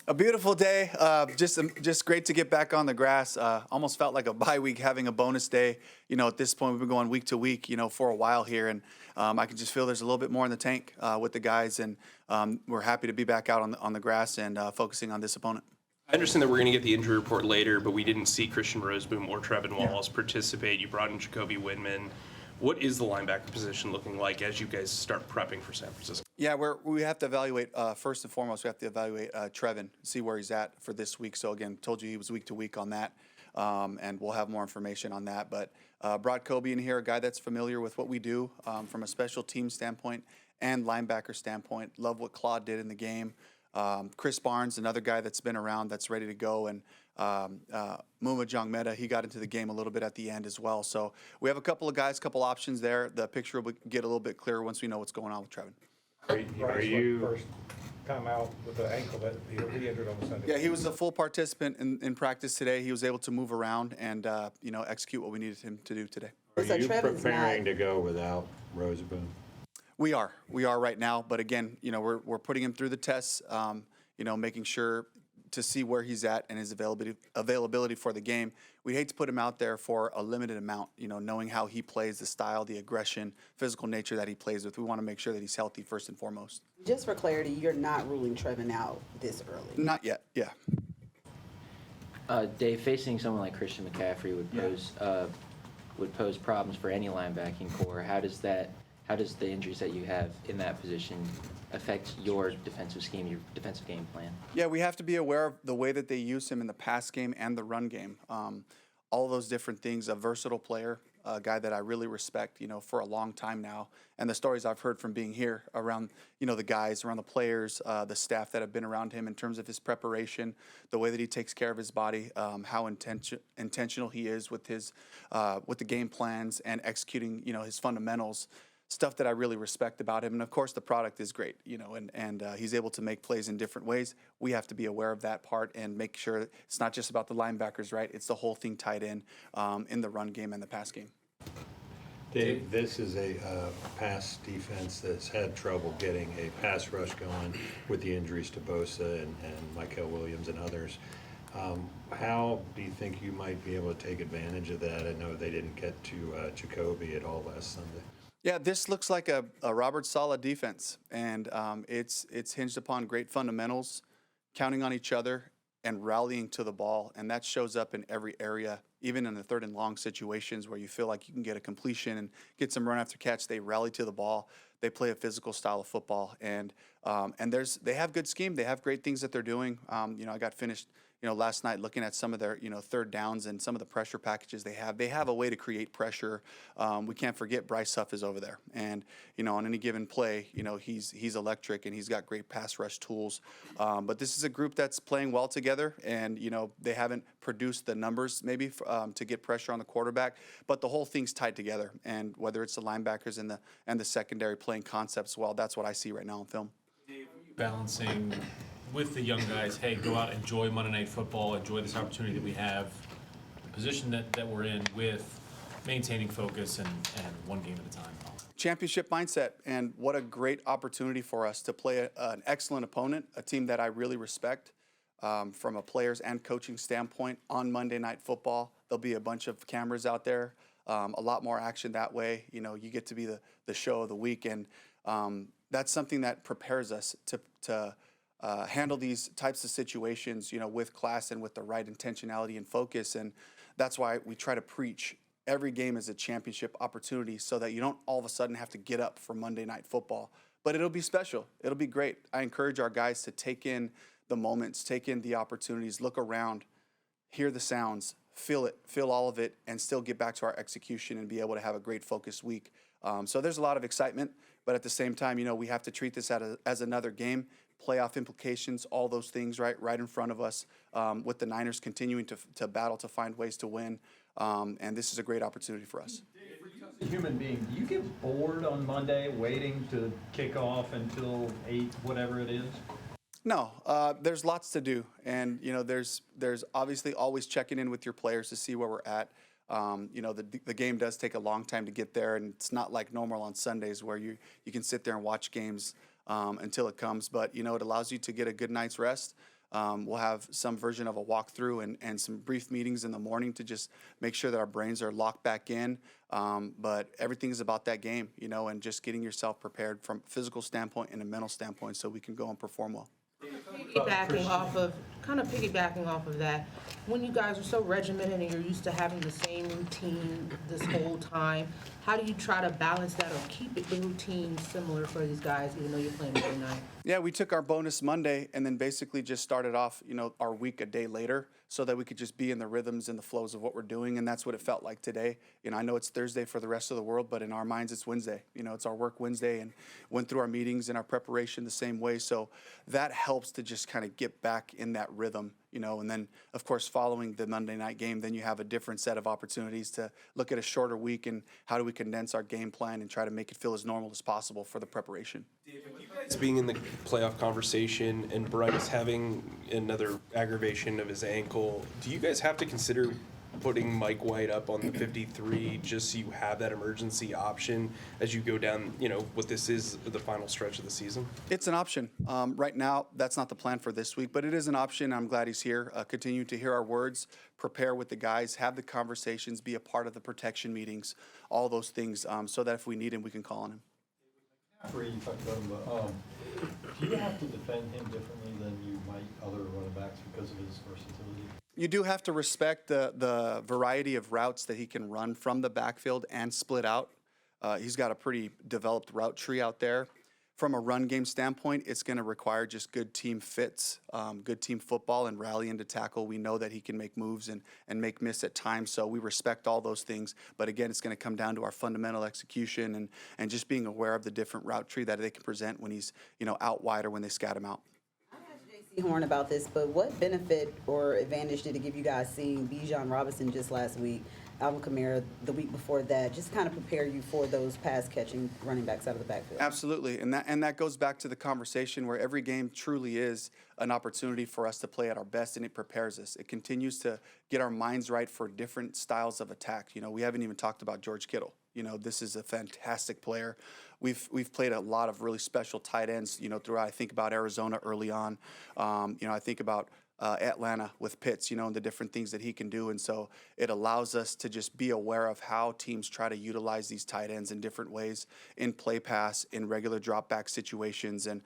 A beautiful day. Just great to get back on the grass. Almost felt like a bye week having a bonus day. At this point, we've been going week to week, for a while here, and I can just feel there's a little bit more in the tank with the guys, and we're happy to be back out on the grass and focusing on this opponent. I understand that we're going to get the injury report later, but we didn't see Christian Roseboom or Trevin Wallace participate. You brought in Jacoby Windman. What is the linebacker position looking like as you guys start prepping for San Francisco? Yeah, we have to evaluate, first and foremost, we have to evaluate Trevin, see where he's at for this week. So, again, told you he was week to week on that, and we'll have more information on that. But brought Kobe in here, a guy that's familiar with what we do from a special team standpoint and linebacker standpoint. Love what Claude did in the game. Chris Barnes, another guy that's been around, that's ready to go, and Muma Jongmeta, he got into the game a little bit at the end as well. So we have a couple of guys, couple options there. The picture will get a little bit clearer once we know what's going on with Trevin. Are you first time out with the ankle that he injured on the Sunday? Yeah, he was a full participant in practice today. He was able to move around and execute what we needed him to do today. Are you preparing to go without Roseboom? We are right now, but again, we're putting him through the tests, making sure to see where he's at and his availability for the game. We'd hate to put him out there for a limited amount, knowing how he plays, the style, the aggression, physical nature that he plays with. We want to make sure that he's healthy first and foremost. Just for clarity, you're not ruling Trevin out this early? Not yet, yeah. Dave, facing someone like Christian McCaffrey would pose problems for any linebacking core. How does the injuries that you have in that position affect your defensive scheme, your defensive game plan? Yeah, we have to be aware of the way that they use him in the pass game and the run game. All those different things, a versatile player, a guy that I really respect, for a long time now. And the stories I've heard from being here around, the guys, around the players, the staff that have been around him in terms of his preparation, the way that he takes care of his body, how intentional he is with the game plans and executing, his fundamentals. Stuff that I really respect about him. And of course the product is great, and he's able to make plays in different ways. We have to be aware of that part and make sure it's not just about the linebackers, right? It's the whole thing tied in the run game and the pass game. Dave, this is a pass defense that's had trouble getting a pass rush going with the injuries to Bosa and Michael Williams and others. How do you think you might be able to take advantage of that? I know they didn't get to Jacoby at all last Sunday. Yeah, this looks like a Robert Saleh defense, and it's hinged upon great fundamentals, counting on each other, and rallying to the ball, and that shows up in every area, even in the third and long situations where you feel like you can get a completion and get some run after catch. They rally to the ball. They play a physical style of football, and they have good scheme. They have great things that they're doing. I got finished last night looking at some of their third downs and some of the pressure packages they have. They have a way to create pressure. We can't forget Bryce Huff is over there, and on any given play, he's electric and he's got great pass rush tools. But this is a group that's playing well together, and they haven't produced the numbers maybe to get pressure on the quarterback, but the whole thing's tied together. And whether it's the linebackers and the secondary playing concepts well, that's what I see right now on film. Balancing with the young guys, hey, go out, enjoy Monday Night Football, enjoy this opportunity that we have, the position that we're in, with maintaining focus and one game at a time. Championship mindset, and what a great opportunity for us to play an excellent opponent, a team that I really respect from a players and coaching standpoint on Monday Night Football. There'll be a bunch of cameras out there, a lot more action that way. You get to be the show of the week, and that's something that prepares us to handle these types of situations, with class and with the right intentionality and focus. And that's why we try to preach every game as a championship opportunity, so that you don't all of a sudden have to get up for Monday Night Football. But it'll be special. It'll be great. I encourage our guys to take in the moments, take in the opportunities, look around, hear the sounds, feel it, feel all of it, and still get back to our execution and be able to have a great focused week. So there's a lot of excitement, but at the same time, we have to treat this as another game. Playoff implications, all those things right in front of us, with the Niners continuing to battle to find ways to win. And this is a great opportunity for us. As a human being, do you get bored on Monday waiting to kick off until 8, whatever it is? No, there's lots to do. And, there's obviously always checking in with your players to see where we're at. The game does take a long time to get there, and it's not like normal on Sundays where you can sit there and watch games until it comes. But, it allows you to get a good night's rest. We'll have some version of a walkthrough and some brief meetings in the morning to just make sure that our brains are locked back in. But everything is about that game, and just getting yourself prepared from a physical standpoint and a mental standpoint so we can go and perform well. Piggybacking off of that, when you guys are so regimented and you're used to having the same routine this whole time, how do you try to balance that or keep the routine similar for these guys, even though you're playing every night? Yeah, we took our bonus Monday and then basically just started off, our week a day later so that we could just be in the rhythms and the flows of what we're doing. And that's what it felt like today. I know it's Thursday for the rest of the world, but in our minds, it's Wednesday. It's our work Wednesday, and went through our meetings and our preparation the same way. So that helps to just kind of get back in that rhythm, and then, of course, following the Monday night game, then you have a different set of opportunities to look at a shorter week and how do we condense our game plan and try to make it feel as normal as possible for the preparation. It's being in the playoff conversation and Bryce having another aggravation of his ankle, do you guys have to consider putting Mike White up on the 53 just so you have that emergency option as you go down, what this is the final stretch of the season? It's an option. Right now, that's not the plan for this week, but it is an option. I'm glad he's here. Continue to hear our words, prepare with the guys, have the conversations, be a part of the protection meetings, all those things, so that if we need him, we can call on him. After you talked about him, but do you have to defend him differently than you might other running backs because of his versatility? You do have to respect the variety of routes that he can run from the backfield and split out. He's got a pretty developed route tree out there. From a run game standpoint, it's going to require just good team fits, good team football, and rally into tackle. We know that he can make moves and make miss at times, so we respect all those things. But again, it's going to come down to our fundamental execution and just being aware of the different route tree that they can present when he's out wide or when they scat him out. J.C. Horn about this, but what benefit or advantage did it give you guys seeing Bijan Robinson just last week, Alvin Kamara the week before that, just kind of prepare you for those pass-catching running backs out of the backfield? Absolutely, and that goes back to the conversation where every game truly is an opportunity for us to play at our best, and it prepares us. It continues to get our minds right for different styles of attack. We haven't even talked about George Kittle. This is a fantastic player. We've played a lot of really special tight ends, throughout. I think about Arizona early on. I think about Atlanta with Pitts, and the different things that he can do. And so it allows us to just be aware of how teams try to utilize these tight ends in different ways in play pass, in regular drop back situations. And,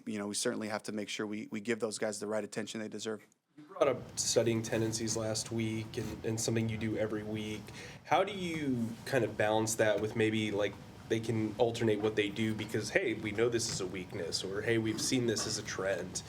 we certainly have to make sure we give those guys the right attention they deserve. You brought up studying tendencies last week and something you do every week. How do you kind of balance that with maybe like they can alternate what they do because, hey, we know this is a weakness, or, hey, we've seen this as a trend?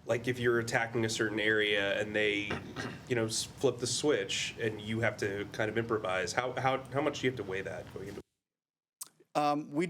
Like if you're attacking a certain area and they, flip the switch and you have to kind of improvise, how much do you have to weigh that going into? We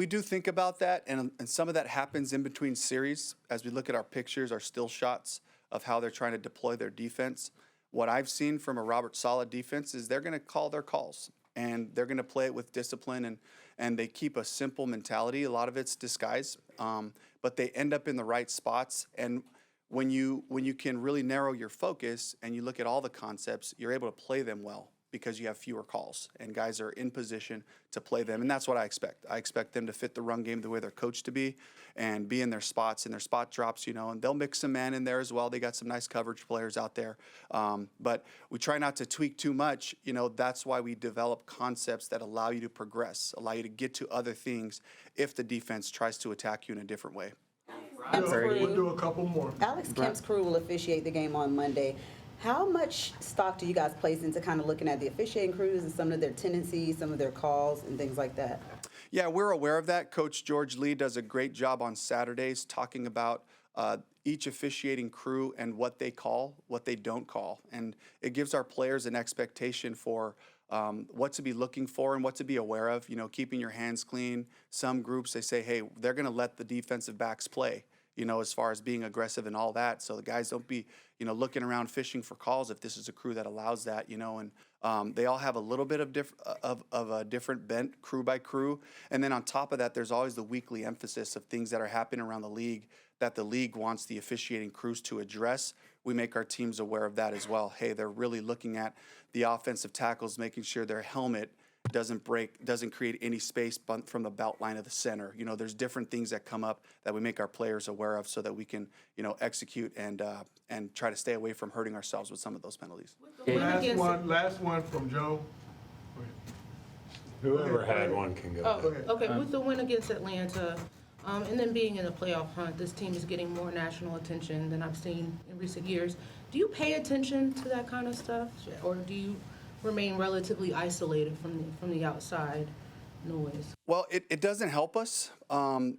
do think about that, and some of that happens in between series as we look at our pictures, our still shots of how they're trying to deploy their defense. What I've seen from a Robert Saleh defense is they're going to call their calls, and they're going to play it with discipline, and they keep a simple mentality. A lot of it's disguise, but they end up in the right spots. And when you can really narrow your focus and you look at all the concepts, you're able to play them well because you have fewer calls and guys are in position to play them. And that's what I expect. I expect them to fit the run game the way they're coached to be and be in their spots and their spot drops, and they'll mix some man in there as well. They got some nice coverage players out there. But we try not to tweak too much. That's why we develop concepts that allow you to progress, allow you to get to other things if the defense tries to attack you in a different way. We'll do a couple more. Alex Kemp's crew will officiate the game on Monday. How much stock do you guys place into kind of looking at the officiating crews and some of their tendencies, some of their calls, and things like that? Yeah, we're aware of that. Coach George Lee does a great job on Saturdays talking about each officiating crew and what they call, what they don't call. And it gives our players an expectation for what to be looking for and what to be aware of, keeping your hands clean. Some groups, they say, hey, they're going to let the defensive backs play, as far as being aggressive and all that. So the guys don't be, looking around fishing for calls if this is a crew that allows that, and they all have a little bit of a different bent crew by crew. And then on top of that, there's always the weekly emphasis of things that are happening around the league that the league wants the officiating crews to address. We make our teams aware of that as well. Hey, they're really looking at the offensive tackles, making sure their helmet doesn't create any space from the belt line of the center. You know, there's different things that come up that we make our players aware of so that we can, you know, execute and try to stay away from hurting ourselves with some of those penalties. Win against- Last one from Joe. Whoever had one can go. Oh, okay, with the win against Atlanta, and then being in the playoff hunt, this team is getting more national attention than I've seen in recent years. Do you pay attention to that kind of stuff, or do you remain relatively isolated from the outside noise? Well, it doesn't help us.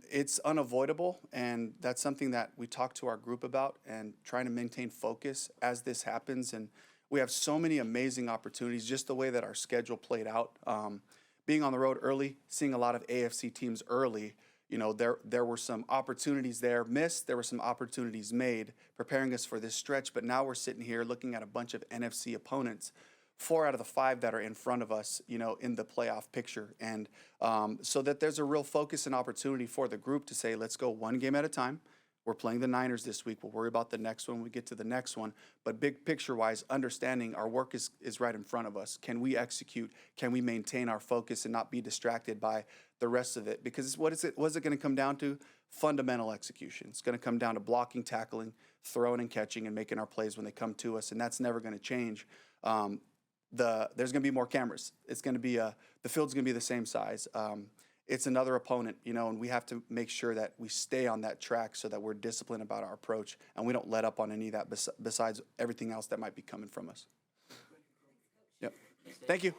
It's unavoidable, and that's something that we talk to our group about and trying to maintain focus as this happens. And we have so many amazing opportunities, just the way that our schedule played out. Being on the road early, seeing a lot of AFC teams early, you know, there were some opportunities there missed. There were some opportunities made, preparing us for this stretch. But now we're sitting here looking at a bunch of NFC opponents, 4 out of the 5 that are in front of us, you know, in the playoff picture. And so that there's a real focus and opportunity for the group to say, let's go one game at a time. We're playing the Niners this week. We'll worry about the next one when we get to the next one. But big picture-wise, understanding our work is right in front of us. Can we execute? Can we maintain our focus and not be distracted by the rest of it? Because what is it going to come down to? Fundamental execution. It's going to come down to blocking, tackling, throwing and catching, and making our plays when they come to us, and that's never going to change. There's going to be more cameras. It's going to be the field's going to be the same size. It's another opponent, you know, and we have to make sure that we stay on that track so that we're disciplined about our approach and we don't let up on any of that besides everything else that might be coming from us. Yep. Thank you.